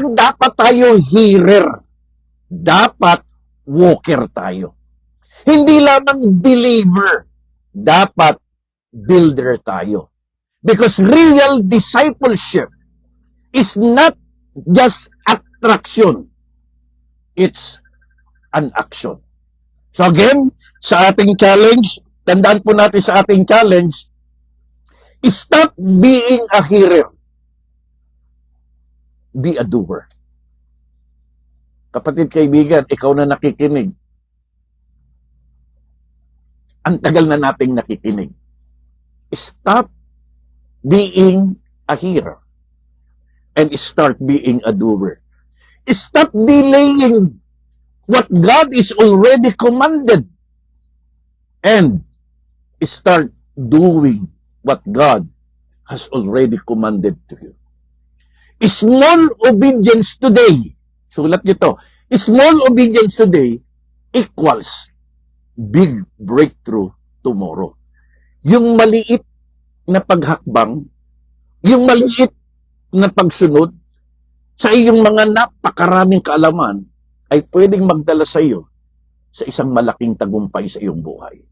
lang dapat tayo hearer. Dapat walker tayo. Hindi lamang believer. Dapat builder tayo. Because real discipleship is not just attraction. It's an action. So again, sa ating challenge, tandaan po natin sa ating challenge, stop being a hearer. Be a doer. Kapatid, kaibigan, ikaw na nakikinig. Ang tagal na nating nakikinig. Stop being a hearer and start being a doer. Stop delaying what God is already commanded and start doing what God has already commanded to you. Small obedience today, sulat nyo to, small obedience today equals big breakthrough tomorrow. Yung maliit na paghakbang, yung maliit na pagsunod sa iyong mga napakaraming kaalaman ay pwedeng magdala sa iyo sa isang malaking tagumpay sa iyong buhay.